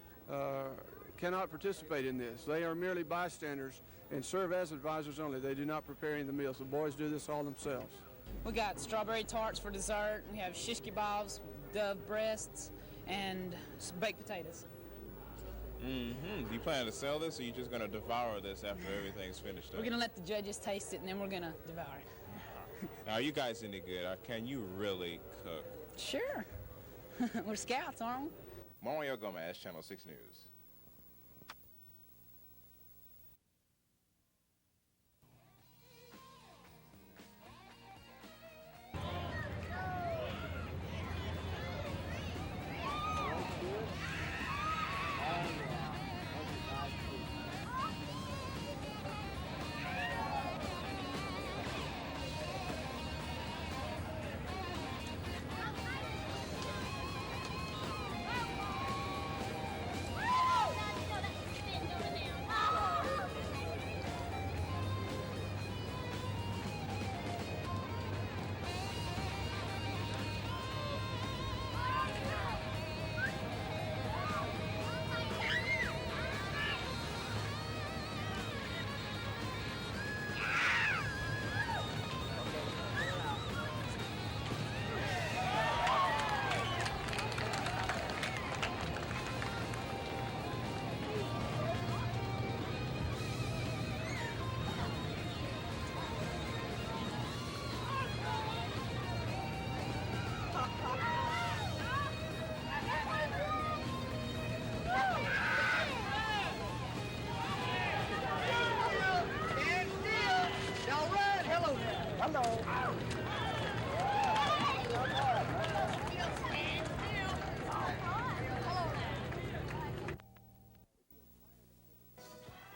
Speaker 9: cannot participate in this. They are merely bystanders and serve as advisors only. They do not prepare any of the meals. The boys do this all themselves.
Speaker 6: We got strawberry tarts for dessert. We have shish kebabs, dove breasts, and baked potatoes.
Speaker 1: Mm-hmm. You plan to sell this, or you just going to devour this after everything's finished up?
Speaker 6: We're going to let the judges taste it, and then we're going to devour it.
Speaker 1: Now, are you guys any good? Can you really cook?
Speaker 6: Sure. We're scouts, aren't we?
Speaker 1: Mario Gomez, Channel 6 News.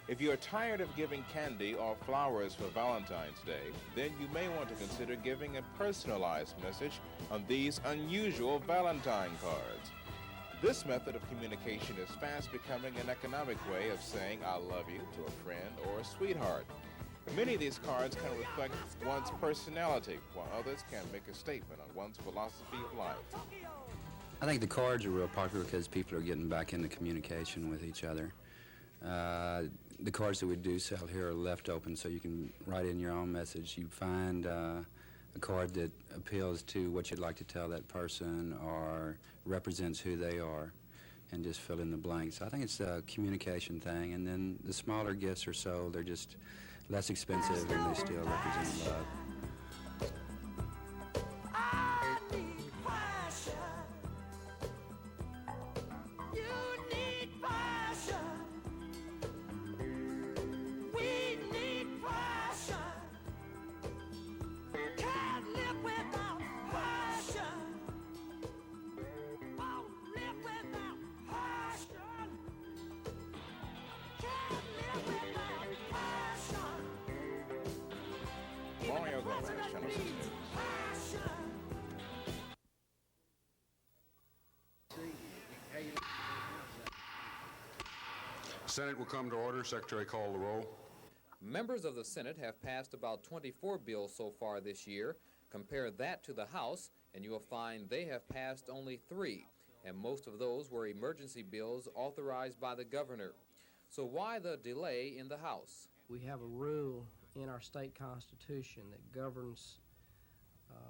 Speaker 1: If you are tired of giving candy or flowers for Valentine's Day, then you may want to consider giving a personalized message on these unusual Valentine cards. This method of communication is fast becoming an economic way of saying I love you to a friend or a sweetheart. Many of these cards can reflect one's personality, while others can make a statement on one's philosophy of life.
Speaker 20: I think the cards are real popular because people are getting back into communication with each other. The cards that we do sell here are left open, so you can write in your own message. You find a card that appeals to what you'd like to tell that person or represents who they are, and just fill in the blanks. I think it's a communication thing, and then the smaller gifts are sold. They're just less expensive, and they still represent love.
Speaker 1: Mario Gomez, Channel 6 News.
Speaker 3: Senate will come to order. Secretary, call the roll.
Speaker 4: Members of the Senate have passed about 24 bills so far this year. Compare that to the House, and you will find they have passed only 3, and most of those were emergency bills authorized by the governor. So why the delay in the House?
Speaker 19: We have a rule in our state constitution that governs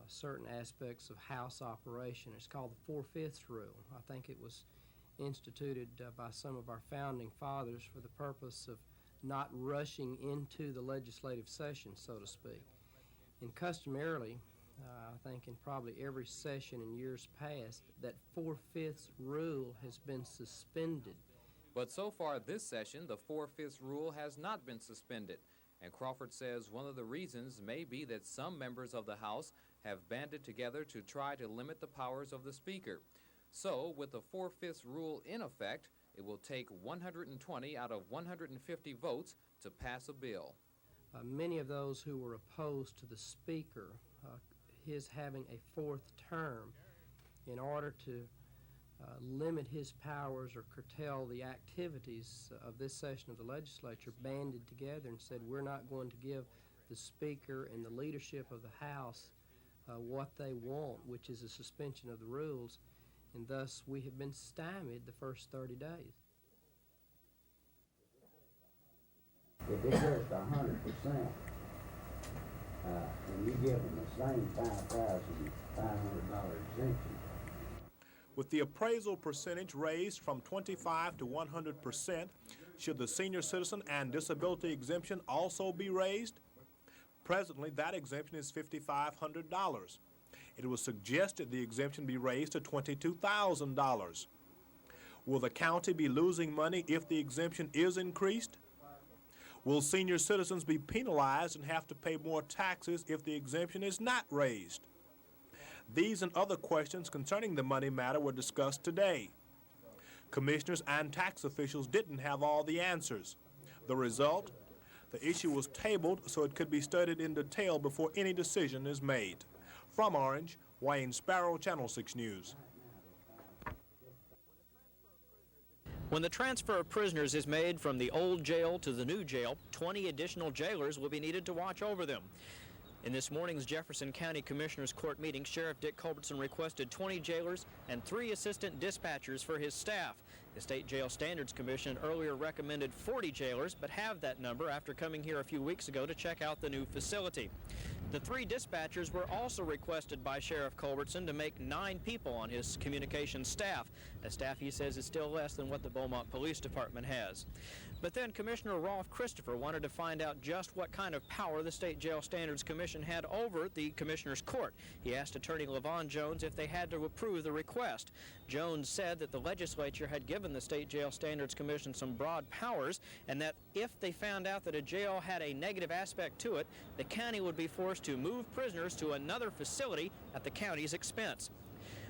Speaker 19: certain aspects of House operation. It's called the 4/5 rule. I think it was instituted by some of our founding fathers for the purpose of not rushing into the legislative session, so to speak. And customarily, I think in probably every session in years past, that 4/5 rule has been suspended.
Speaker 4: But so far this session, the 4/5 rule has not been suspended. And Crawford says one of the reasons may be that some members of the House have banded together to try to limit the powers of the Speaker. So, with the 4/5 rule in effect, it will take 120 out of 150 votes to pass a bill.
Speaker 19: Many of those who were opposed to the Speaker, his having a 4th term, in order to limit his powers or curtail the activities of this session of the legislature, banded together and said, we're not going to give the Speaker and the leadership of the House what they want, which is a suspension of the rules, and thus we have been stymied the first 30 days.
Speaker 5: If it goes to 100%, and you give them the same $5,500 exemption,
Speaker 21: with the appraisal percentage raised from 25 to 100%, should the senior citizen and disability exemption also be raised? Presently, that exemption is $5,500. It was suggested the exemption be raised to $22,000. Will the county be losing money if the exemption is increased? Will senior citizens be penalized and have to pay more taxes if the exemption is not raised? These and other questions concerning the money matter were discussed today. Commissioners and tax officials didn't have all the answers. The result? The issue was tabled so it could be studied in detail before any decision is made. From Orange, Wayne Sparrow, Channel 6 News.
Speaker 10: When the transfer of prisoners is made from the old jail to the new jail, 20 additional jailers will be needed to watch over them. In this morning's Jefferson County Commissioners Court meeting, Sheriff Dick Culbertson requested 20 jailers and 3 assistant dispatchers for his staff. The State Jail Standards Commission earlier recommended 40 jailers, but halved that number after coming here a few weeks ago to check out the new facility. The 3 dispatchers were also requested by Sheriff Culbertson to make 9 people on his communications staff, a staff he says is still less than what the Beaumont Police Department has. But then Commissioner Rolf Christopher wanted to find out just what kind of power the State Jail Standards Commission had over the Commissioners Court. He asked Attorney LaVon Jones if they had to approve the request. Jones said that the legislature had given the State Jail Standards Commission some broad powers, and that if they found out that a jail had a negative aspect to it, the county would be forced to move prisoners to another facility at the county's expense.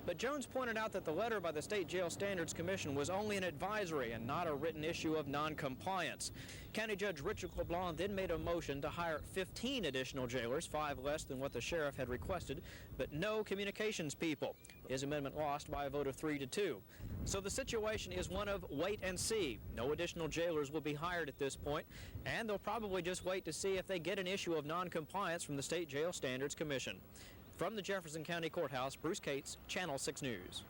Speaker 10: But Jones pointed out that the letter by the State Jail Standards Commission was only an advisory and not a written issue of noncompliance. County Judge Richard LeBlanc then made a motion to hire 15 additional jailers, 5 less than what the sheriff had requested, but no communications people. His amendment lost by a vote of 3-2. So the situation is one of wait and see. No additional jailers will be hired at this point, and they'll probably just wait to see if they get an issue of noncompliance from the State Jail Standards Commission. From the Jefferson County Courthouse, Bruce Cates, Channel 6 News.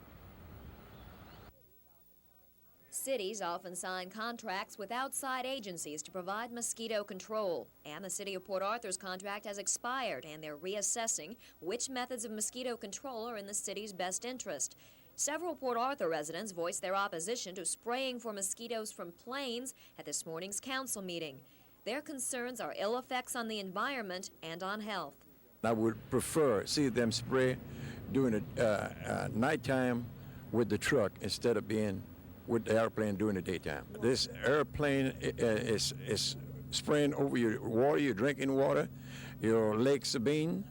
Speaker 13: Cities often sign contracts with outside agencies to provide mosquito control. And the City of Port Arthur's contract has expired, and they're reassessing which methods of mosquito control are in the city's best interest. Several Port Arthur residents voiced their opposition to spraying for mosquitoes from planes at this morning's council meeting. Their concerns are ill effects on the environment and on health.
Speaker 22: I would prefer see them spray during the nighttime with the truck instead of being with the airplane during the daytime. This airplane is spraying over your water, your drinking water, your Lake Sabine,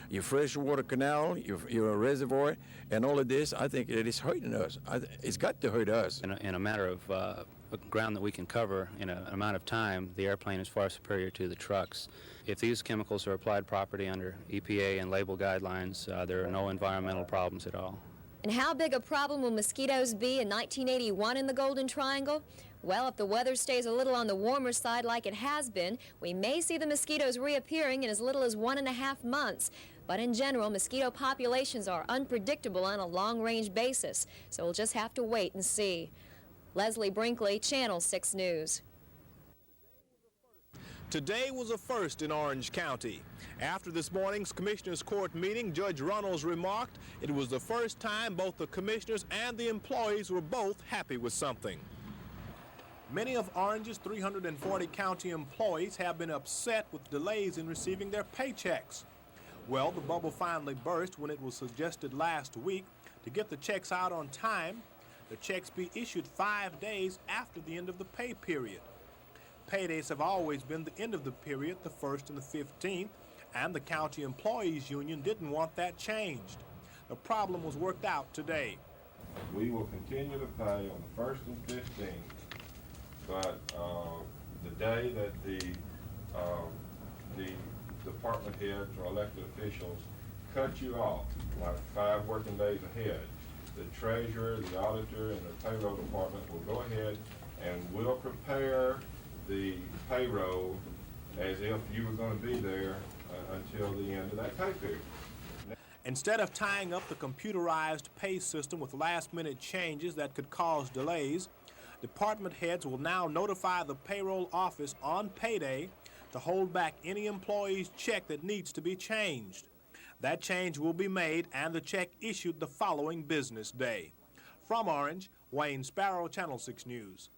Speaker 22: your freshwater canal, your reservoir, and all of this. I think it is hurting us. It's got to hurt us.
Speaker 23: In a matter of
Speaker 7: ground that we can cover in an amount of time, the airplane is far superior to the trucks. If these chemicals are applied properly under EPA and label guidelines, there are no environmental problems at all.
Speaker 13: And how big a problem will mosquitoes be in 1981 in the Golden Triangle? Well, if the weather stays a little on the warmer side like it has been, we may see the mosquitoes reappearing in as little as 1.5 months. But in general, mosquito populations are unpredictable on a long-range basis, so we'll just have to wait and see. Leslie Brinkley, Channel 6 News.
Speaker 21: Today was a first in Orange County. After this morning's Commissioners Court meeting, Judge Runnels remarked it was the first time both the commissioners and the employees were both happy with something. Many of Orange's 340 county employees have been upset with delays in receiving their paychecks. Well, the bubble finally burst when it was suggested last week to get the checks out on time. The checks be issued 5 days after the end of the pay period. Paydays have always been the end of the period, the 1st and the 15th, and the County Employees Union didn't want that changed. The problem was worked out today.
Speaker 8: We will continue to pay on the 1st and 15th, but the day that the department heads or elected officials cut you off, like 5 working days ahead, the treasurer, the auditor, and the payroll department will go ahead and will prepare the payroll as if you were going to be there until the end of that pay period.
Speaker 21: Instead of tying up the computerized pay system with last-minute changes that could cause delays, department heads will now notify the payroll office on payday to hold back any employee's check that needs to be changed. That change will be made and the check issued the following business day. From Orange, Wayne Sparrow, Channel 6 News.